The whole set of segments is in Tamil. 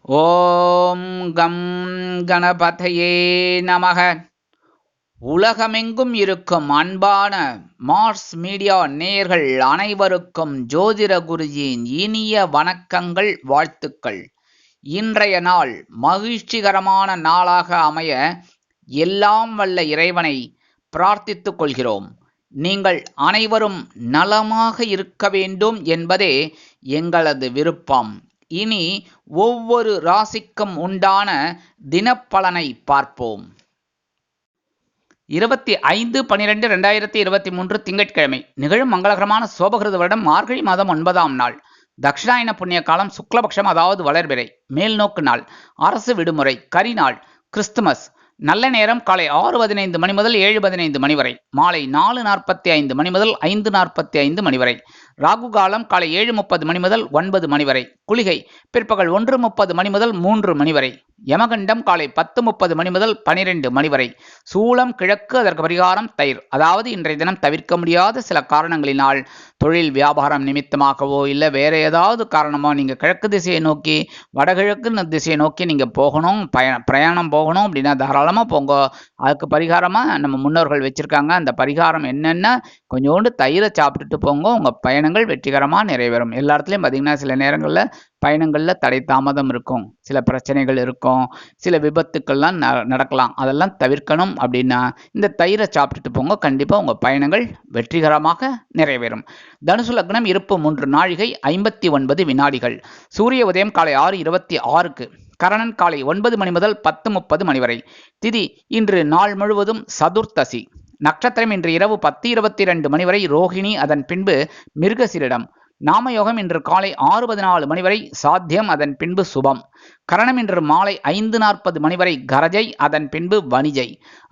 ஓம் கம் கணபதையே நமக. உலகமெங்கும் இருக்கும் அன்பான மார்ஸ் மீடியா நேயர்கள் அனைவருக்கும் ஜோதிட குருஜியின் இனிய வணக்கங்கள், வாழ்த்துக்கள். இன்றைய நாள் மகிழ்ச்சிகரமான நாளாக அமைய எல்லாம் வல்ல இறைவனை பிரார்த்தித்துக் கொள்கிறோம். நீங்கள் அனைவரும் நலமாக இருக்க வேண்டும் என்பதே எங்களது விருப்பம். இனி ஒவ்வொரு ராசிக்கும் உண்டான தினப்பலனை பார்ப்போம். 25/12/2023 திங்கட்கிழமை நிகழும் மங்களகரமான சோபகிருத வருடம் மார்கழி மாதம் 9ஆம் நாள். தக்ஷிணாயன புண்ணிய காலம் சுக்லபக்ஷம், அதாவது வளர்பிறை. மேல்நோக்கு நாள், அரசு விடுமுறை, கரிநாள், கிறிஸ்துமஸ். நல்ல நேரம் காலை 6:15 மணி முதல் 7:15 மணி வரை, மாலை 4:45 மணி முதல் 5:45 மணி வரை. ராகு காலம் காலை 7:30 மணி முதல் 9 மணி வரை. குளிகை பிற்பகல் 1:30 மணி முதல் 3 மணி வரை. யமகண்டம் காலை 10:30 மணி முதல் 12 மணி வரை. சூலம் கிழக்கு, அதற்கு பரிகாரம் தயிர். அதாவது இன்றைய தினம் தவிர்க்க முடியாத சில காரணங்களினால் தொழில் வியாபாரம் நிமித்தமாகவோ இல்லை வேற ஏதாவது காரணமோ நீங்கள் கிழக்கு திசையை நோக்கி வடகிழக்கு திசையை நோக்கி நீங்கள் போகணும், பிரயாணம் போகணும் அப்படின்னா தாராளமாக போங்க. அதுக்கு பரிகாரமாக நம்ம முன்னோர்கள் வச்சுருக்காங்க. அந்த பரிகாரம் என்னென்ன, கொஞ்சோண்டு தயிரை சாப்பிட்டுட்டு போங்க, உங்கள் பயணங்கள் வெற்றிகரமாக நிறைவேறும். எல்லா இடத்துலையும் பார்த்திங்கன்னா சில நேரங்களில் பயணங்களில் தடை தாமதம் இருக்கும், சில பிரச்சனைகள் இருக்கும், சில விபத்துக்கள்லாம் நடக்கலாம். அதெல்லாம் தவிர்க்கணும் அப்படின்னா இந்த தயிரை சாப்பிட்டுட்டு போங்க, கண்டிப்பாக உங்கள் பயணங்கள் வெற்றிகரமாக நிறைவேறும். தனுசு லக்னம், இருப்பு 3 நாழிகை 59 வினாடிகள். சூரிய உதயம் காலை 6:26க்கு. கரணன் காலை 9 மணி முதல் 10:30 மணி வரை. திதி இன்று நாள் முழுவதும் சதுர்த்தசி. நட்சத்திரம் இன்று இரவு 10:22 மணி வரை ரோஹிணி, அதன் பின்பு மிருகசீரிடம். நாமயோகம் இன்று காலை 6:14 மணி வரை சாத்தியம், அதன் பின்பு சுபம். கரணம் இன்று மாலை 5:40 மணி வரை கரஜை, அதன் பின்பு வணிஜை.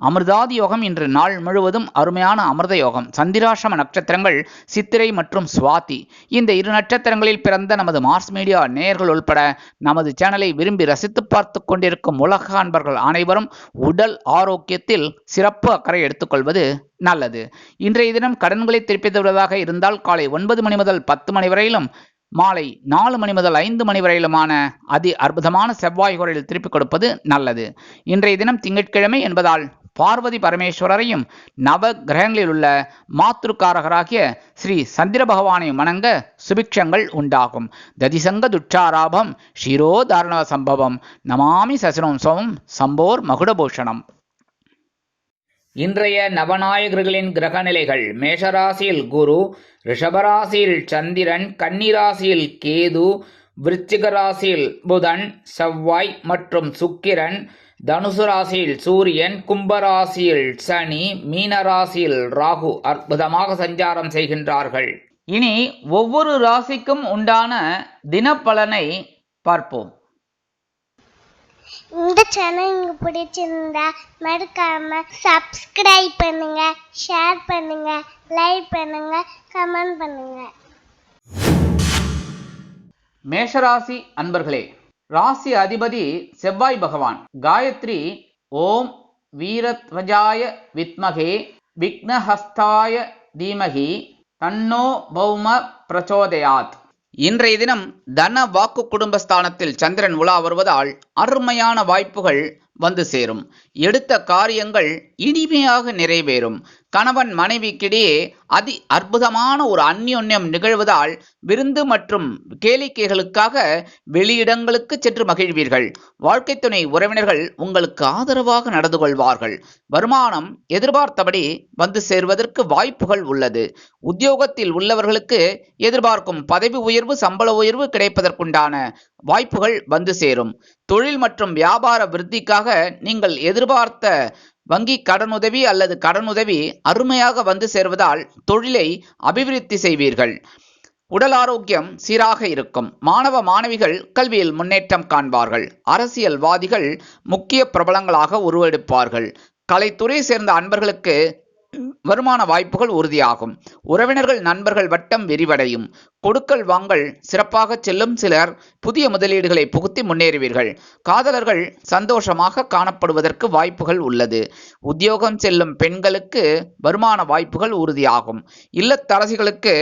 அமிர்தாதி யோகம் இன்று நாள் முழுவதும் அருமையான அமிர்த யோகம். சந்திராசிரம நட்சத்திரங்கள் சித்திரை மற்றும் சுவாதி. இந்த 2 நட்சத்திரங்களில் பிறந்த நமது மார்ஸ் மீடியா நேயர்கள் உள்பட நமது சேனலை விரும்பி ரசித்து பார்த்து கொண்டிருக்கும் உலக அன்பர்கள் அனைவரும் உடல் ஆரோக்கியத்தில் சிறப்பு அக்கறை எடுத்துக்கொள்வது நல்லது. இன்றைய தினம் கடன்களை திருப்பி தருவதாக இருந்தால் காலை 9 மணி முதல் 10 மணி வரையிலும், மாலை 4 மணி முதல் 5 மணி வரையிலுமான அதி அற்புதமான செவ்வாய் குறையில் திருப்பிக் கொடுப்பது நல்லது. இன்றைய தினம் திங்கட்கிழமை என்பதால் பார்வதி பரமேஸ்வரரையும் நவ கிரகங்களில் உள்ள மாத்ருக்காரகராகிய ஸ்ரீ சந்திர பகவானை வணங்க சுபிக்ஷங்கள் உண்டாகும். ததிசங்க துச்சாராபம் ஷீரோதாரண சம்பவம் நமாமி சசினோம் சோமம் சம்போர் மகுடபூஷணம். இன்றைய நவநாயகர்களின் கிரக நிலைகள்: மேஷராசியில் குரு, ரிஷபராசியில் சந்திரன், கன்னிராசியில் கேது, விருச்சிக ராசியில் புதன், செவ்வாய் மற்றும் சுக்கிரன், தனுசு ராசியில் சூரியன், கும்பராசியில் சனி, மீனராசியில் ராகு அற்புதமாக சஞ்சாரம் செய்கின்றார்கள். இனி ஒவ்வொரு ராசிக்கும் உண்டான தினப்பலனை பார்ப்போம். இந்த சேனல் உங்களுக்கு பிடிச்சிருந்தா மறக்காம சப்ஸ்கிரைப் பண்ணுங்க, ஷேர் பண்ணுங்க, லைக் பண்ணுங்க, கமெண்ட் பண்ணுங்க. மேஷராசி அன்பர்களே, ராசி அதிபதி செவ்வாய் பகவான். காயத்ரி ஓம் வீரத்வஜாய வித்மகே விக்னஹஸ்தாய தீமகி தன்னோ பௌம பிரச்சோதயாத். இன்றைய தினம் தன வாக்கு குடும்பஸ்தானத்தில் சந்திரன் உலா வருவதால் அருமையான வாய்ப்புகள் வந்து சேரும். எடுத்த காரியங்கள் இனிமையாக நிறைவேறும். கணவன் மனைவிக்கிடையே அதி அற்புதமான ஒரு அந்யோன்யம் நிகழ்வதால் விருந்து மற்றும் கேளிக்கைகளுக்காக வெளியிடங்களுக்கு சென்று மகிழ்வீர்கள். வாழ்க்கை துணை உறவினர்கள் உங்களுக்கு ஆதரவாக நடந்து கொள்வார்கள். வருமானம் எதிர்பார்த்தபடி வந்து சேர்வதற்கு வாய்ப்புகள் உள்ளது. உத்தியோகத்தில் உள்ளவர்களுக்கு எதிர்பார்க்கும் பதவி உயர்வு, சம்பள உயர்வு கிடைப்பதற்குண்டான வாய்ப்புகள் வந்து சேரும். தொழில் மற்றும் வியாபார விருத்திக்காக நீங்கள் எதிர்பார்த்த வங்கி கடனுதவி அல்லது கடனுதவி அருமையாக வந்து சேர்வதால் தொழிலை அபிவிருத்தி செய்வீர்கள். உடல் ஆரோக்கியம் சீராக இருக்கும். மாணவ மாணவிகள் கல்வியில் முன்னேற்றம் காண்பார்கள். அரசியல்வாதிகள் முக்கிய பிரபலங்களாக உருவெடுப்பார்கள். கலைத்துறை சேர்ந்த அன்பர்களுக்கு வருமான வாய்ப்புகள் உறுதியாகும். உறவினர்கள் நண்பர்கள் வட்டம் விரிவடையும். கொடுக்கல் வாங்கல் சிறப்பாக செல்லும். சிலர் புதிய முதலீடுகளை புகுத்தி முன்னேறுவீர்கள். காதலர்கள் சந்தோஷமாக காணப்படுவதற்கு வாய்ப்புகள் உள்ளது. உத்தியோகம் செல்லும் பெண்களுக்கு வருமான வாய்ப்புகள் உறுதியாகும். இல்லத்தரசிகளுக்கு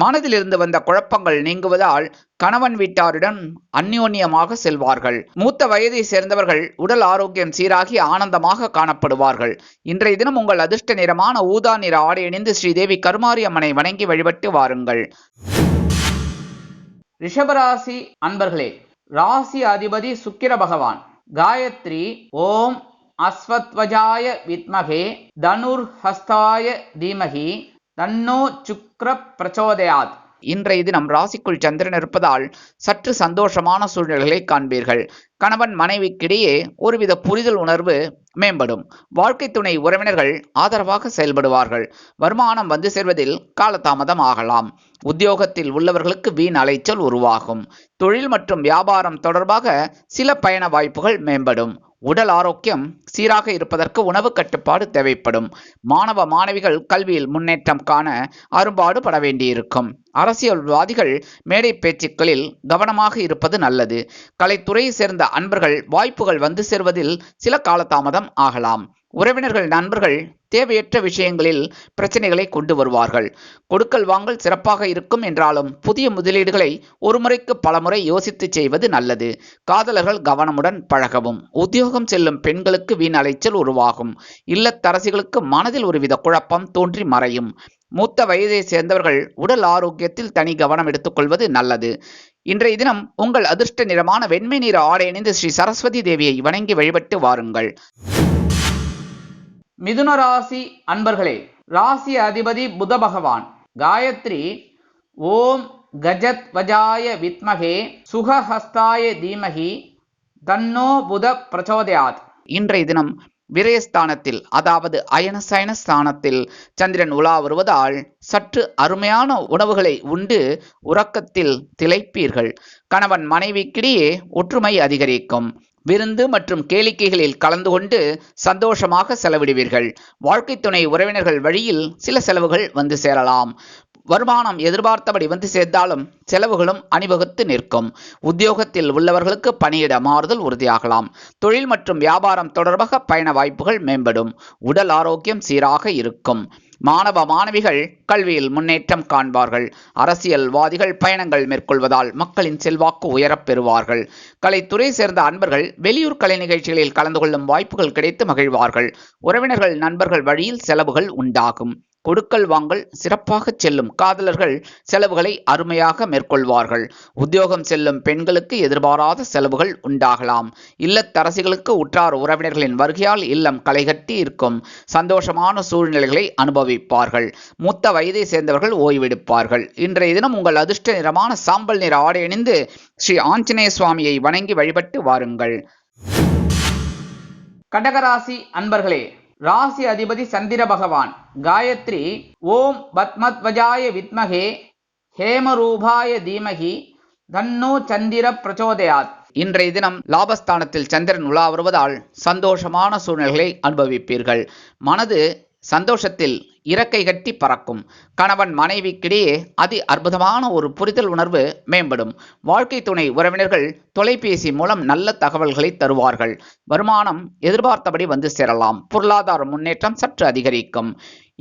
மனதில் இருந்து வந்த குழப்பங்கள் நீங்குவதால் கணவன் வீட்டாருடன் அந்யோன்யமாக செல்வார்கள். மூத்த வயதை சேர்ந்தவர்கள் உடல் ஆரோக்கியம் சீராகி ஆனந்தமாக காணப்படுவார்கள். இன்றைய தினம் உங்கள் அதிர்ஷ்ட நிறமான ஊதா நிற ஆடை அணிந்து ஸ்ரீதேவி கருமாரி அம்மனை வணங்கி வழிபட்டு வாருங்கள். ரிஷபராசி அன்பர்களே, ராசி அதிபதி சுக்கிர பகவான். காயத்ரி ஓம் அஸ்வத்வஜாய வித்மகே தனுர் ஹஸ்தாய தீமகி தன்னோ சுக்ர பிரச்சோதயாத். இன்றைய தினம் ராசிக்குள் சந்திரன் இருப்பதால் சற்று சந்தோஷமான சூழ்நிலைகளை காண்பீர்கள். கணவன் மனைவிக்கிடையே ஒருவித புரிதல் உணர்வு மேம்படும். வாழ்க்கை துணை உறவினர்கள் ஆதரவாக செயல்படுவார்கள். வருமானம் வந்து சேர்வதில் காலதாமதம் ஆகலாம். உத்தியோகத்தில் உள்ளவர்களுக்கு வீண் அலைச்சல் உருவாகும். தொழில் மற்றும் வியாபாரம் தொடர்பாக சில பயண வாய்ப்புகள் மேம்படும். உடல் ஆரோக்கியம் சீராக இருப்பதற்கு உணவு கட்டுப்பாடு தேவைப்படும். மாணவ மாணவிகள் கல்வியில் முன்னேற்றம் காண அரும்பாடுபட வேண்டியிருக்கும். அரசியல்வாதிகள் மேடை பேச்சுக்களில் கவனமாக இருப்பது நல்லது. கலைத்துறையை சேர்ந்த அன்பர்கள் வாய்ப்புகள் வந்து சேர்வதில் சில காலதாமதம் ஆகலாம். உறவினர்கள் நண்பர்கள் தேவையற்ற விஷயங்களில் பிரச்சனைகளை கொண்டு வருவார்கள். கொடுக்கல் வாங்கல் சிறப்பாக இருக்கும் என்றாலும் புதிய முதலீடுகளை ஒரு முறைக்கு பல முறை யோசித்து செய்வது நல்லது. காதலர்கள் கவனமுடன் பழகவும். உத்தியோகம் செல்லும் பெண்களுக்கு வீண் அலைச்சல் உருவாகும். இல்லத்தரசிகளுக்கு மனதில் ஒருவித குழப்பம் தோன்றி மறையும். மூத்த வயதை சேர்ந்தவர்கள் உடல் ஆரோக்கியத்தில் தனி கவனம் எடுத்துக்கொள்வது நல்லது. இன்றைய தினம் உங்கள் அதிர்ஷ்ட நிறமான வெண்மை நிற ஆடை அணிந்து ஸ்ரீ சரஸ்வதி தேவியை வணங்கி வழிபட்டு வாருங்கள். மிதுன ராசி அன்பர்களே, ராசி அதிபதி புத பகவான். காயத்ரி ஓம் கஜத் வஜாய வித்மகே சுகஹஸ்தாய தீமகி தன்னோ புத பிரச்சோதயாத். இன்றைய தினம் விரயஸ்தானத்தில் அதாவது அயனசயன ஸ்தானத்தில் சந்திரன் உலா வருவதால் சற்று அருமையான உணவுகளை உண்டு உறக்கத்தில் திளைப்பீர்கள். கணவன் மனைவிக்கிடையே ஒற்றுமை அதிகரிக்கும். விருந்து மற்றும் கேளிக்கைகளில் கலந்து கொண்டு சந்தோஷமாக செலவிடுவீர்கள். வாழ்க்கை துணை உறவினர்கள் வழியில் சில செலவுகள் வந்து சேரலாம். வருமானம் எதிர்பார்த்தபடி வந்து சேர்ந்தாலும் செலவுகளும் அணிவகுத்து நிற்கும். உத்தியோகத்தில் உள்ளவர்களுக்கு பணியிட மாறுதல் உறுதியாகலாம். தொழில் மற்றும் வியாபாரம் தொடர்பாக பயண வாய்ப்புகள் மேம்படும். உடல் ஆரோக்கியம் சீராக இருக்கும். மாணவ மாணவிகள் கல்வியில் முன்னேற்றம் காண்பார்கள். அரசியல்வாதிகள் பயணங்கள் மேற்கொள்வதால் மக்களின் செல்வாக்கு உயரப் பெறுவார்கள். கலைத்துறை சேர்ந்த அன்பர்கள் வெளியூர் கலை நிகழ்ச்சிகளில் கலந்து கொள்ளும் வாய்ப்புகள் கிடைத்து மகிழ்வார்கள். உறவினர்கள் நண்பர்கள் வழியில் செலவுகள் உண்டாகும். கொடுக்கல் வாங்கல் சிறப்பாக செல்லும். காதலர்கள் செலவுகளை அருமையாக மேற்கொள்வார்கள். உத்தியோகம் செல்லும் பெண்களுக்கு எதிர்பாராத செலவுகள் உண்டாகலாம். இல்லத்தரசிகளுக்கு உற்றார் உறவினர்களின் வருகையால் இல்லம் களைகட்டி இருக்கும். சந்தோஷமான சூழ்நிலைகளை அனுபவிப்பார்கள். மூத்த வயதை சேர்ந்தவர்கள் ஓய்வெடுப்பார்கள். இன்றைய தினம் உங்கள் அதிர்ஷ்ட நிறமான சாம்பல் நிற ஆடை அணிந்து ஸ்ரீ ஆஞ்சநேய சுவாமியை வணங்கி வழிபட்டு வாருங்கள். கடகராசி அன்பர்களே, ராசி அதிபதி சந்திர பகவான். காயத்ரி ஓம் பத்மத்வஜாய வித்மகே ஹேமரூபாய தீமகி தன்னோ சந்திர பிரச்சோதயாத். இன்றைய தினம் லாபஸ்தானத்தில் சந்திரன் உலா வருவதால் சந்தோஷமான சூழ்நிலைகளை அனுபவிப்பீர்கள். மனது சந்தோஷத்தில் இறக்கை கட்டி பறக்கும். கணவன் மனைவிக்கிடையே அதி அற்புதமான ஒரு புரிதல் உணர்வு மேம்படும். வாழ்க்கை துணை உறவினர்கள் தொலைபேசி மூலம் நல்ல தகவல்களை தருவார்கள். வருமானம் எதிர்பார்த்தபடி வந்து சேரலாம். பொருளாதார முன்னேற்றம் சற்று அதிகரிக்கும்.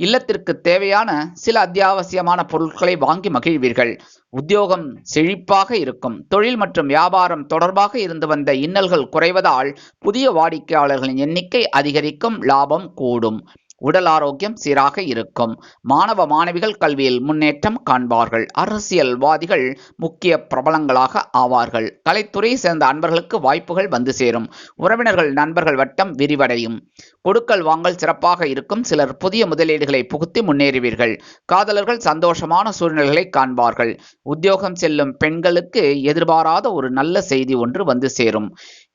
இல்லத்திற்கு தேவையான சில அத்தியாவசியமான பொருட்களை வாங்கி மகிழ்வீர்கள். உத்தியோகம் செழிப்பாக இருக்கும். தொழில் மற்றும் வியாபாரம் தொடர்பாக இருந்து வந்த இன்னல்கள் குறைவதால் புதிய வாடிக்கையாளர்களின் எண்ணிக்கை அதிகரிக்கும். லாபம் கூடும். உடல் ஆரோக்கியம் சீராக இருக்கும். மாணவ மாணவிகள் கல்வியில் முன்னேற்றம் காண்பார்கள். அரசியல்வாதிகள் முக்கிய பிரபலங்களாக ஆவார்கள். கலைத்துறை சேர்ந்த அன்பர்களுக்கு வாய்ப்புகள் வந்து சேரும். உறவினர்கள் நண்பர்கள் வட்டம் விரிவடையும். கொடுக்கல் வாங்கல் சிறப்பாக இருக்கும். சிலர் புதிய முதலீடுகளை புகுத்தி முன்னேறுவீர்கள். காதலர்கள் சந்தோஷமான சூழ்நிலைகளை காண்பார்கள். உத்தியோகம் செல்லும் பெண்களுக்கு எதிர்பாராத ஒரு நல்ல செய்தி ஒன்று வந்து சேரும்.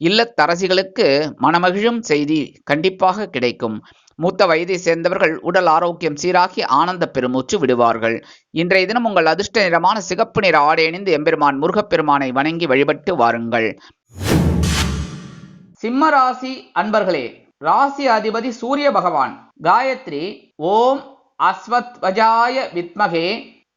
இல்லத்தரசிகளுக்கு மனமகிழும் செய்தி கண்டிப்பாக கிடைக்கும். மூத்த வயதை சேர்ந்தவர்கள் உடல் ஆரோக்கியம் சீராகி ஆனந்த பெருமூச்சு விடுவார்கள். இன்றைய தினம் உங்கள் அதிர்ஷ்ட நிறமான சிகப்பு நிற ஆடை அணிந்து எம்பெருமான் முருகப்பெருமானை வணங்கி வழிபட்டு வாருங்கள். சிம்ம ராசி அன்பர்களே, ராசி அதிபதி சூரிய பகவான். காயத்ரி ஓம் அஸ்வத்வஜாய வித்மகே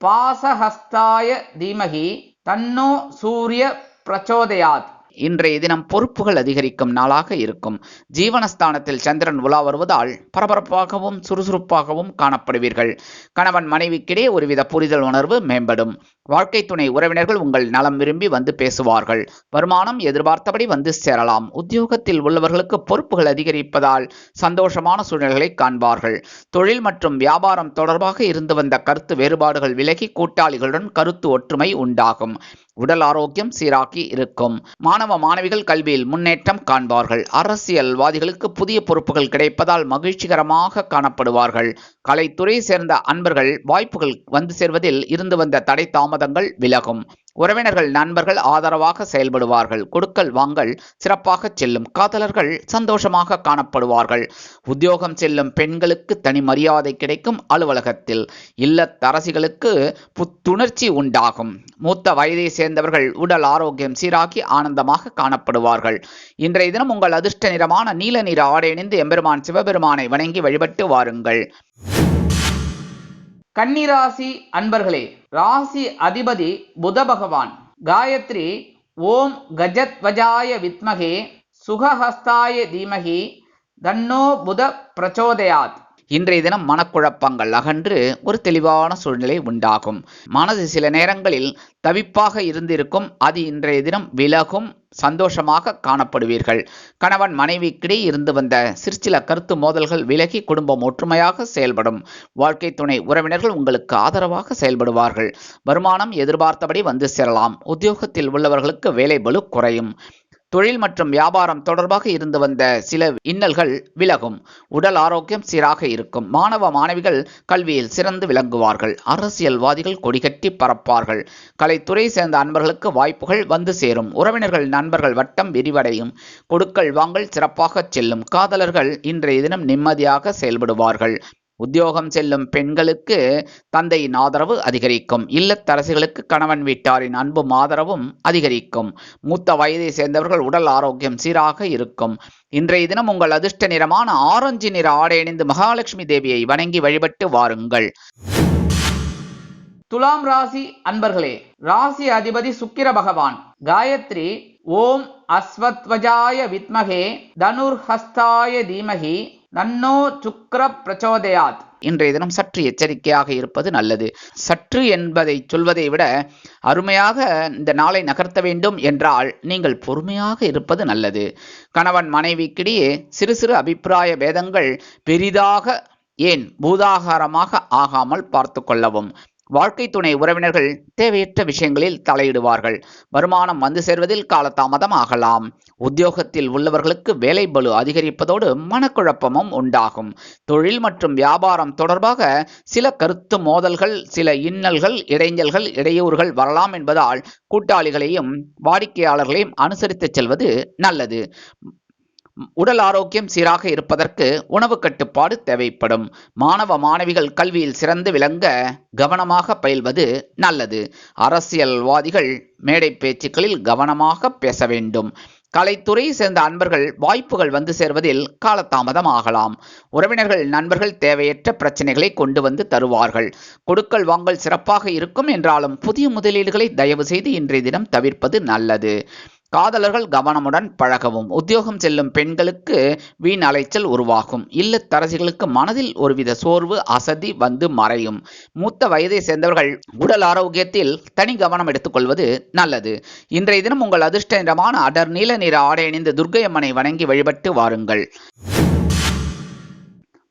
பாசஹஸ்தாய தீமகி தன்னோ சூரிய பிரச்சோதயாத். இன்றைய தினம் பொறுப்புகள் அதிகரிக்கும் நாளாக இருக்கும். ஜீவனஸ்தானத்தில் சந்திரன் உலா வருவதால் பரபரப்பாகவும் சுறுசுறுப்பாகவும் காணப்படுவீர்கள். கணவன் மனைவிக்கிடையே ஒருவித புரிதல் உணர்வு மேம்படும். வாழ்க்கை துணை உறவினர்கள் உங்கள் நலம் விரும்பி வந்து பேசுவார்கள். வருமானம் எதிர்பார்த்தபடி வந்து சேரலாம். உத்தியோகத்தில் உள்ளவர்களுக்கு பொறுப்புகள் அதிகரிப்பதால் சந்தோஷமான சூழ்நிலைகளை காண்பார்கள். தொழில் மற்றும் வியாபாரம் தொடர்பாக இருந்து வந்த கருத்து வேறுபாடுகள் விலகி கூட்டாளிகளுடன் கருத்து ஒற்றுமை உண்டாகும். உடல் ஆரோக்கியம் சீராக்கி இருக்கும். மாணவ மாணவிகள் கல்வியில் முன்னேற்றம் காண்பார்கள். அரசியல்வாதிகளுக்கு புதிய பொறுப்புகள் கிடைப்பதால் மகிழ்ச்சிகரமாக காணப்படுவார்கள். கலைத்துறை சேர்ந்த அன்பர்கள் வாய்ப்புகள் வந்து சேர்வதில் இருந்து வந்த தடை தாமதங்கள் விலகும். உறவினர்கள் நண்பர்கள் ஆதரவாக செயல்படுவார்கள். கொடுக்கல் வாங்கல் சிறப்பாக செல்லும். காதலர்கள் சந்தோஷமாக காணப்படுவார்கள். உத்தியோகம் செல்லும் பெண்களுக்கு தனி மரியாதை கிடைக்கும். அலுவலகத்தில் இல்லத்தரசிகளுக்கு புத்துணர்ச்சி உண்டாகும். மூத்த வயதை சேர்ந்தவர்கள் உடல் ஆரோக்கியம் சீராக்கி ஆனந்தமாக காணப்படுவார்கள். இன்றைய தினம் உங்கள் அதிர்ஷ்ட நிறமான நீல நிற ஆடை அணிந்து எம்பெருமான் சிவபெருமானை வணங்கி வழிபட்டு வாருங்கள். கன்னிராசி அன்பர்களே, ராசி அதிபதி புத பகவான். காயத்ரி ஓம் கஜத்வஜாய வித்மகே சுகஹஸ்தாய தீமகி தன்னோ புத பிரச்சோதயாத். இன்றைய தினம் மனக்குழப்பங்கள் அகன்று ஒரு தெளிவான சூழ்நிலை உண்டாகும். மனது சில நேரங்களில் தவிப்பாக இருந்திருக்கும். அது இன்றைய தினம் விலகும். சந்தோஷமாக காணப்படுவீர்கள். கணவன் மனைவிக்கிடையே இருந்து வந்த சிற்சில கருத்து மோதல்கள் விலகி குடும்பம் ஒற்றுமையாக செயல்படும். வாழ்க்கை துணை உறவினர்கள் உங்களுக்கு ஆதரவாக செயல்படுவார்கள். வருமானம் எதிர்பார்த்தபடி வந்து சேரலாம். உத்தியோகத்தில் உள்ளவர்களுக்கு வேலை பளு குறையும். தொழில் மற்றும் வியாபாரம் தொடர்பாக இருந்து வந்த சில இன்னல்கள் விலகும். உடல் ஆரோக்கியம் சீராக இருக்கும். மாணவ மாணவிகள் கல்வியில் சிறந்து விளங்குவார்கள். அரசியல்வாதிகள் கொடிகட்டி பறப்பார்கள். கலைத்துறை சேர்ந்த அன்பர்களுக்கு வாய்ப்புகள் வந்து சேரும். உறவினர்கள் நண்பர்கள் வட்டம் விரிவடையும். கொடுக்கல் வாங்கல் சிறப்பாக செல்லும். காதலர்கள் இன்றைய தினம் நிம்மதியாக செயல்படுவார்கள். உத்தியோகம் செல்லும் பெண்களுக்கு தந்தையின் ஆதரவு அதிகரிக்கும். இல்லத்தரசிகளுக்கு கணவன் வீட்டாரின் அன்பும் ஆதரவும் அதிகரிக்கும். மூத்த வயதை சேர்ந்தவர்கள் உடல் ஆரோக்கியம் சீராக இருக்கும். இன்றைய தினம் உங்கள் அதிர்ஷ்ட நிறமான ஆரஞ்சு நிற ஆடை அணிந்து மகாலட்சுமி தேவியை வணங்கி வழிபட்டு வாருங்கள். துலாம் ராசி அன்பர்களே, ராசி அதிபதி சுக்கிர பகவான். காயத்ரி ஓம் அஸ்வத்வஜாய வித்மகே தனுர்ஹஸ்தாய தீமகி தன்னோ சுக்கிர பிரச்சோதயாத். இன்றைய தினம் சற்று எச்சரிக்கையாக இருப்பது நல்லது. சற்று என்பதை சொல்வதை விட அருமையாக இந்த நாளை நகர்த்த வேண்டும் என்றால் நீங்கள் பொறுமையாக இருப்பது நல்லது. கணவன் மனைவிக்கிடையே சிறு சிறு அபிப்பிராய பேதங்கள் பெரிதாக ஏன் பூதாகாரமாக ஆகாமல் பார்த்து கொள்ளவும். வாழ்க்கை துணை உறவினர்கள் தேவையற்ற விஷயங்களில் தலையிடுவார்கள். வருமானம் வந்து சேர்வதில் காலதாமதம் ஆகலாம். உத்தியோகத்தில் உள்ளவர்களுக்கு வேலை பளு அதிகரிப்பதோடு மனக்குழப்பமும் உண்டாகும். தொழில் மற்றும் வியாபாரம் தொடர்பாக சில கருத்து மோதல்கள், சில இன்னல்கள், இடைஞ்சல்கள், இடையூறுகள் வரலாம் என்பதால் கூட்டாளிகளையும் வாடிக்கையாளர்களையும் அனுசரித்து செல்வது நல்லது. உடல் ஆரோக்கியம் சீராக இருப்பதற்கு உணவு கட்டுப்பாடு தேவைப்படும். மாணவ மாணவிகள் கல்வியில் சிறந்து விளங்க கவனமாக பயில்வது நல்லது. அரசியல்வாதிகள் மேடை பேச்சுக்களில் கவனமாக பேச வேண்டும். கலைத்துறை சேர்ந்த அன்பர்கள் வாய்ப்புகள் வந்து சேர்வதில் காலதாமதம் ஆகலாம். உறவினர்கள் நண்பர்கள் தேவையற்ற பிரச்சனைகளை கொண்டு வந்து தருவார்கள். கொடுக்கல் வாங்கல் சிறப்பாக இருக்கும் என்றாலும் புதிய முதலீடுகளை தயவு செய்து இன்றைய தினம் தவிர்ப்பது நல்லது. காதலர்கள் கவனமுடன் பழகவும். உத்தியோகம் செல்லும் பெண்களுக்கு வீண் அலைச்சல் உருவாகும். இல்லத்தரசிகளுக்கு மனதில் ஒருவித சோர்வு அசதி வந்து மறையும். மூத்த வயதை சேர்ந்தவர்கள் உடல் ஆரோக்கியத்தில் தனி கவனம் எடுத்துக்கொள்வது நல்லது. இன்றைய தினம் உங்கள் அதிர்ஷ்ட நிறமான அடர் நீல நிற ஆடை அணிந்து துர்க்கையம்மனை வணங்கி வழிபட்டு வாருங்கள்.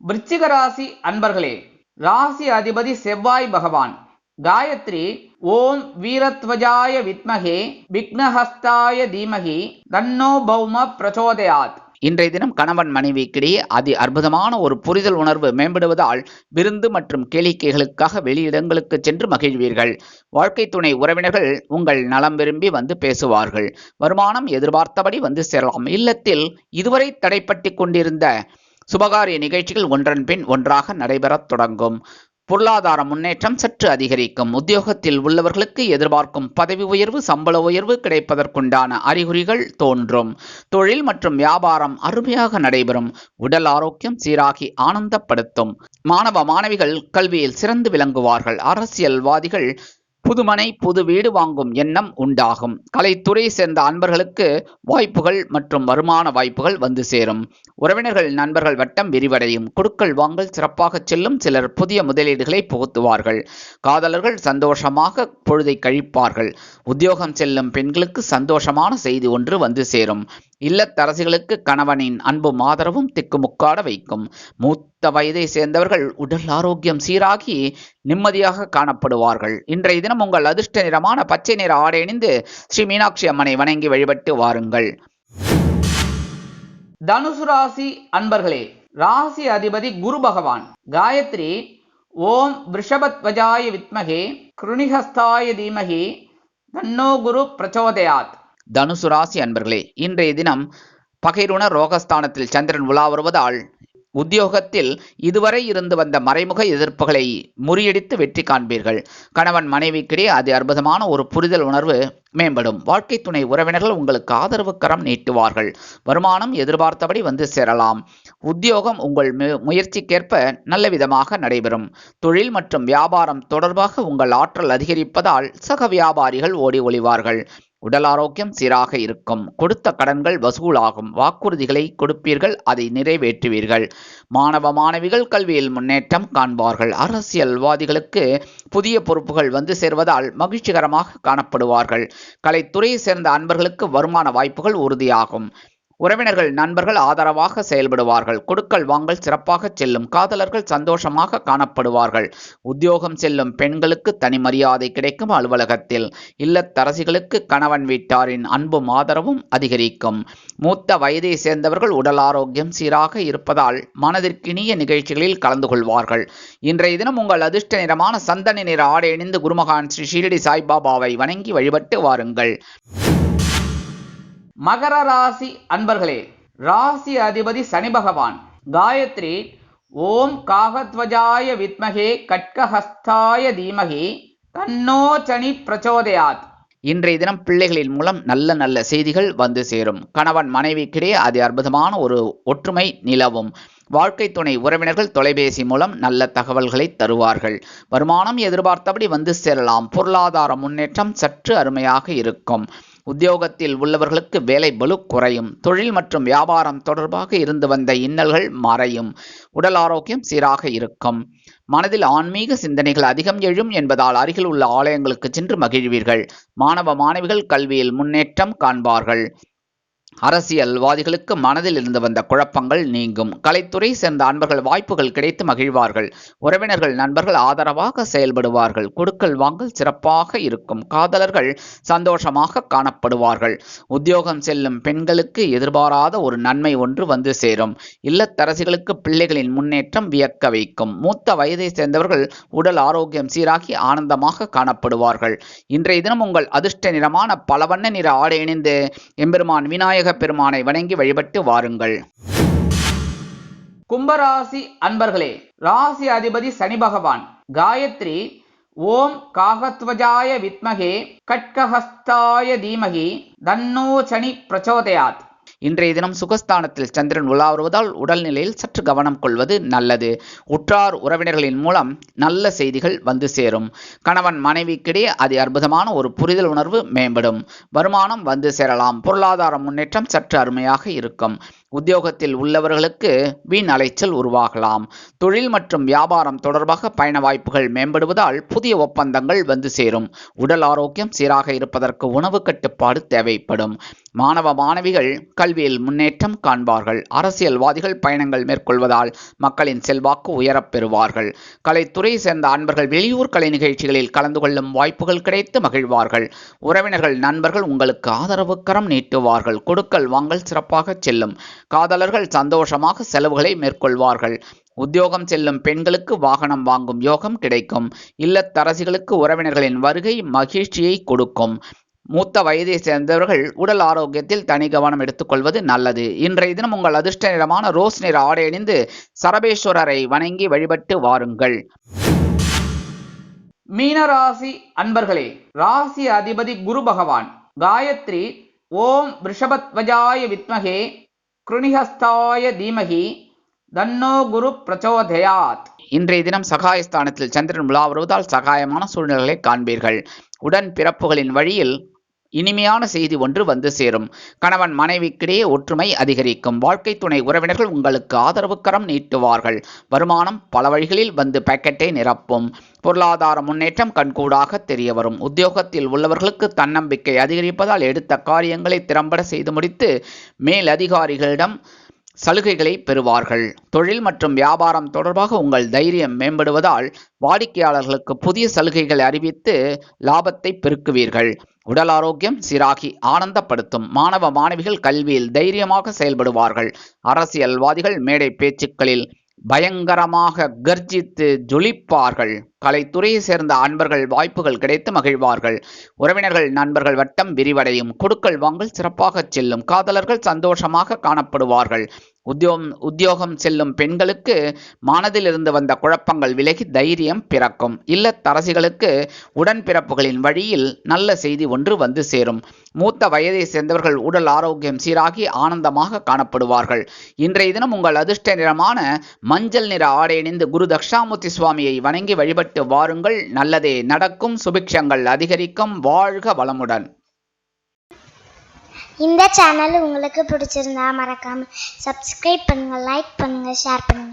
விருச்சிக ராசி அன்பர்களே, ராசி அதிபதி செவ்வாய் பகவான். காயத்ரி ஓம் வீரத்வஜாய வித்மகே விக்னஹஸ்தாய தீமகி தன்னோ பௌம பிரச்சோதயாத். இன்றைய தினம் கணவன் மனைவிக்கிடையே அதி அற்புதமான ஒரு புரிதல் உணர்வு மேம்படுவதால் விருந்து மற்றும் கேளிக்கைகளுக்காக வெளியிடங்களுக்கு சென்று மகிழ்வீர்கள். வாழ்க்கை துணை உறவினர்கள் உங்கள் நலம் விரும்பி வந்து பேசுவார்கள். வருமானம் எதிர்பார்த்தபடி வந்து சேரலாம். இல்லத்தில் இதுவரை தடைப்பட்டு கொண்டிருந்த சுபகாரிய நிகழ்ச்சிகள் ஒன்றன் பின் ஒன்றாக நடைபெறத் தொடங்கும். பொருளாதார முன்னேற்றம் சற்று அதிகரிக்கும். உத்தியோகத்தில் உள்ளவர்களுக்கு எதிர்பார்க்கும் பதவி உயர்வு, சம்பள உயர்வு கிடைப்பதற்குண்டான அறிகுறிகள் தோன்றும். தொழில் மற்றும் வியாபாரம் அருமையாக நடைபெறும். உடல் ஆரோக்கியம் சீராகி ஆனந்தப்படுத்தும். மாணவ மாணவிகள் கல்வியில் சிறந்து விளங்குவார்கள். அரசியல்வாதிகள் புதுமனை புது வீடு வாங்கும் எண்ணம் உண்டாகும். கலைத்துறை சேர்ந்த அன்பர்களுக்கு வாய்ப்புகள் மற்றும் வருமான வாய்ப்புகள் வந்து சேரும். உறவினர்கள் நண்பர்கள் வட்டம் விரிவடையும். கொடுக்கல் வாங்கல் சிறப்பாக செல்லும். சிலர் புதிய முதலீடுகளை புகுத்துவார்கள். காதலர்கள் சந்தோஷமாக பொழுதை கழிப்பார்கள். உத்தியோகம் செல்லும் பெண்களுக்கு சந்தோஷமான செய்தி ஒன்று வந்து சேரும். இல்லத்தரசிகளுக்கு கணவனின் அன்பும் ஆதரவும் திக்குமுக்காட வைக்கும். மூத்த வயதை சேர்ந்தவர்கள் உடல் ஆரோக்கியம் சீராகி நிம்மதியாக காணப்படுவார்கள். இன்றைய தினம் உங்கள் அதிர்ஷ்ட நிறமான பச்சை நிற ஆடை அணிந்து ஸ்ரீ மீனாட்சி அம்மனை வணங்கி வழிபட்டு வாருங்கள். தனுசு ராசி அன்பர்களே, ராசி அதிபதி குரு பகவான். காயத்ரி ஓம் ரிஷபத்வஜாய வித்மகே கிருணிஹஸ்தாய தீமகி தன்னோ குரு பிரச்சோதயாத். தனுசு ராசி அன்பர்களே, இன்றைய தினம் பகைருண ரோகஸ்தானத்தில் சந்திரன் உலா வருவதால் உத்தியோகத்தில் இதுவரை இருந்து வந்த மறைமுக எதிர்ப்புகளை முறியடித்து வெற்றி காண்பீர்கள். கணவன் மனைவிக்கிடையே அது அற்புதமான ஒரு புரிதல் உணர்வு மேம்படும். வாழ்க்கை துணை உறவினர்கள் உங்களுக்கு ஆதரவு கரம் நீட்டுவார்கள். வருமானம் எதிர்பார்த்தபடி வந்து சேரலாம். உத்தியோகம் உங்கள் முயற்சிக்கேற்ப நல்ல விதமாக நடைபெறும். தொழில் மற்றும் வியாபாரம் தொடர்பாக உங்கள் ஆற்றல் அதிகரிப்பதால் சக வியாபாரிகள் ஓடி ஒளிவார்கள். உடல் ஆரோக்கியம் சீராக இருக்கும். கொடுத்த கடன்கள் வசூலாகும். வாக்குறுதிகளை கொடுப்பீர்கள், அதை நிறைவேற்றுவீர்கள். மாணவ மாணவிகள் கல்வியில் முன்னேற்றம் காண்பார்கள். அரசியல்வாதிகளுக்கு புதிய பொறுப்புகள் வந்து சேர்வதால் மகிழ்ச்சிகரமாக காணப்படுவார்கள். கலைத்துறையை சேர்ந்த அன்பர்களுக்கு வருமான வாய்ப்புகள் உறுதியாகும். உறவினர்கள் நண்பர்கள் ஆதரவாக செயல்படுவார்கள். கொடுக்கல் வாங்கல் சிறப்பாக செல்லும். காதலர்கள் சந்தோஷமாக காணப்படுவார்கள். உத்தியோகம் செல்லும் பெண்களுக்கு தனி மரியாதை கிடைக்கும். அலுவலகத்தில் இல்லத்தரசிகளுக்கு கணவன் வீட்டாரின் அன்பும் ஆதரவும் அதிகரிக்கும். மூத்த வயதை சேர்ந்தவர்கள் உடல் ஆரோக்கியம் சீராக இருப்பதால் மனதிற்கினிய நிகழ்ச்சிகளில் கலந்து கொள்வார்கள். இன்றைய தினம் உங்கள் அதிர்ஷ்ட நிறமான சந்தன நிற ஆடை அணிந்து குருமகான் ஸ்ரீ ஷீரடி சாய்பாபாவை வணங்கி வழிபட்டு வாருங்கள். மகர ராசி அன்பர்களே, ராசி அதிபதி சனி பகவான். காயத்ரி ஓம் காகத்வஜாய வித்மகே கட்கஹஸ்தாய தீமகி தன்னோ சனி பிரச்சோதயாத். இன்றைய தினம் பிள்ளைகளின் மூலம் நல்ல நல்ல செய்திகள் வந்து சேரும். கணவன் மனைவிக்கிடையே அது அற்புதமான ஒரு ஒற்றுமை நிலவும். வாழ்க்கை துணை உறவினர்கள் தொலைபேசி மூலம் நல்ல தகவல்களை தருவார்கள். வருமானம் எதிர்பார்த்தபடி வந்து சேரலாம். பொருளாதார முன்னேற்றம் சற்று அருமையாக இருக்கும். உத்தியோகத்தில் உள்ளவர்களுக்கு வேலை பளு குறையும். தொழில் மற்றும் வியாபாரம் தொடர்பாக இருந்து வந்த இன்னல்கள் மறையும். உடல் ஆரோக்கியம் சீராக இருக்கும். மனதில் ஆன்மீக சிந்தனைகள் அதிகம் எழும் என்பதால் அருகில் உள்ள ஆலயங்களுக்கு சென்று மகிழ்வீர்கள். மாணவ மாணவிகள் கல்வியில் முன்னேற்றம் காண்பார்கள். அரசியல்வாதிகளுக்கு மனதில் இருந்து வந்த குழப்பங்கள் நீங்கும். கலைத்துறை சேர்ந்த அன்பர்கள் வாய்ப்புகள் கிடைத்து மகிழ்வார்கள். உறவினர்கள் நண்பர்கள் ஆதரவாக செயல்படுவார்கள். கொடுக்கல் வாங்கல் சிறப்பாக இருக்கும். காதலர்கள் சந்தோஷமாக காணப்படுவார்கள். உத்தியோகம் செல்லும் பெண்களுக்கு எதிர்பாராத ஒரு நன்மை ஒன்று வந்து சேரும். இல்லத்தரசிகளுக்கு பிள்ளைகளின் முன்னேற்றம் வியக்க வைக்கும். மூத்த வயதை சேர்ந்தவர்கள் உடல் ஆரோக்கியம் சீராகி ஆனந்தமாக காணப்படுவார்கள். இன்றைய தினம் உங்கள் அதிர்ஷ்ட நிறமான பலவண்ண நிற ஆடை அணிந்து எம்பெருமான் விநாயக பெருமானை வணங்கி வழிபட்டு வாருங்கள். கும்பராசி அன்பர்களே, ராசி அதிபதி சனி பகவான். காயத்ரி ஓம் காகத்வஜாய வித்மகே கட்கஹஸ்தாய தீமகி தன்னோ சனி பிரச்சோதயாத். இன்றைய தினம் சுகஸ்தானத்தில் சந்திரன் உலா வருவதால் உடல்நிலையில் சற்று கவனம் கொள்வது நல்லது. உற்றார் உறவினர்களின் மூலம் நல்ல செய்திகள் வந்து சேரும். கணவன் மனைவிக்கிடையே அது அற்புதமான ஒரு புரிதல் உணர்வு மேம்படும். வருமானம் வந்து சேரலாம். பொருளாதார முன்னேற்றம் சற்று அருமையாக இருக்கும். உத்தியோகத்தில் உள்ளவர்களுக்கு வீண் அலைச்சல் உருவாகலாம். தொழில் மற்றும் வியாபாரம் தொடர்பாக பயண வாய்ப்புகள் மேம்படுவதால் புதிய ஒப்பந்தங்கள் வந்து சேரும். உடல் ஆரோக்கியம் சீராக இருப்பதற்கு உணவு கட்டுப்பாடு தேவைப்படும். மாணவ மாணவிகள் கல்வியில் முன்னேற்றம் காண்பார்கள். அரசியல்வாதிகள் பயணங்கள் மேற்கொள்வதால் மக்களின் செல்வாக்கு உயரப் பெறுவார்கள். கலைத்துறை சேர்ந்த அன்பர்கள் வெளியூர் கலை நிகழ்ச்சிகளில் கலந்து கொள்ளும் வாய்ப்புகள் கிடைத்து மகிழ்வார்கள். உறவினர்கள் நண்பர்கள் உங்களுக்கு ஆதரவு கரம் நீட்டுவார்கள். கொடுக்கல் வாங்கல் சிறப்பாக செல்லும். காதலர்கள் சந்தோஷமாக செலவுகளை மேற்கொள்வார்கள். உத்தியோகம் செல்லும் பெண்களுக்கு வாகனம் வாங்கும் யோகம் கிடைக்கும். இல்லத்தரசிகளுக்கு உறவினர்களின் வருகை மகிழ்ச்சியை கொடுக்கும். மூத்த வயதை சேர்ந்தவர்கள் உடல் ஆரோக்கியத்தில் தனி கவனம் எடுத்துக்கொள்வது நல்லது. இன்றைய தினம் உங்கள் அதிர்ஷ்ட நிறமான ரோஸ் நிற ஆடை அணிந்து சரபேஸ்வரரை வணங்கி வழிபட்டு வாருங்கள். மீனராசி அன்பர்களே, ராசி அதிபதி குரு பகவான். காயத்ரி ஓம் ரிஷபத்வஜாய வித்மகே கிருணிஹஸ்தாய தீமகி தன்னோ குரு பிரச்சோதயாத். இன்றைய தினம் சகாயஸ்தானத்தில் சந்திரன் உலா வருவதால் சகாயமான சூழ்நிலைகளை காண்பீர்கள். உடன் பிறப்புகளின் வழியில் இனிமையான செய்தி ஒன்று வந்து சேரும். கணவன் மனைவிக்கிடையே ஒற்றுமை அதிகரிக்கும். வாழ்க்கை துணை உறவினர்கள் உங்களுக்கு ஆதரவு கரம் நீட்டுவார்கள். வருமானம் பல வழிகளில் வந்து பாக்கெட்டை நிரப்பும். பொருளாதார முன்னேற்றம் கண்கூடாக தெரிய வரும். உத்தியோகத்தில் உள்ளவர்களுக்கு தன்னம்பிக்கை அதிகரிப்பதால் எடுத்த காரியங்களை திறம்பட செய்து முடித்து மேல் அதிகாரிகளிடம் சலுகைகளை பெறுவார்கள். தொழில் மற்றும் வியாபாரம் தொடர்பாக உங்கள் தைரியம் மேம்படுவதால் வாடிக்கையாளர்களுக்கு புதிய சலுகைகளை அறிவித்து லாபத்தை பெருக்குவீர்கள். உடல் ஆரோக்கியம் சீராகி ஆனந்தப்படுத்தும். மாணவ மாணவிகள் கல்வியில் தைரியமாக செயல்படுவார்கள். அரசியல்வாதிகள் மேடை பேச்சுக்களில் பயங்கரமாக கர்ஜித்து ஜொலிப்பார்கள். கலைத்துறையை சேர்ந்த அன்பர்கள் வாய்ப்புகள் கிடைத்து மகிழ்வார்கள். உறவினர்கள் நண்பர்கள் வட்டம் விரிவடையும். கொடுக்கல் வாங்கல் சிறப்பாக செல்லும். காதலர்கள் சந்தோஷமாக காணப்படுவார்கள். உத்தியோகம் செல்லும் பெண்களுக்கு மனதில் இருந்து வந்த குழப்பங்கள் விலகி தைரியம் பிறக்கும். இல்லத்தரசிகளுக்கு உடன்பிறப்புகளின் வழியில் நல்ல செய்தி ஒன்று வந்து சேரும். மூத்த வயதை சேர்ந்தவர்கள் உடல் ஆரோக்கியம் சீராகி ஆனந்தமாக காணப்படுவார்கள். இன்றைய தினம் உங்கள் அதிர்ஷ்ட நிறமான மஞ்சள் நிற ஆடை அணிந்து குரு தட்சிணாமூர்த்தி சுவாமியை வணங்கி வழிபட்டு வாருங்கள். நல்லதே நடக்கும். சுபிக்ஷங்கள் அதிகரிக்கும். வாழ்க வளமுடன். இந்த சேனல் உங்களுக்கு பிடிச்சிருந்தா மறக்காம சப்ஸ்கிரைப் பண்ணுங்க, லைக் பண்ணுங்க, ஷேர் பண்ணுங்க.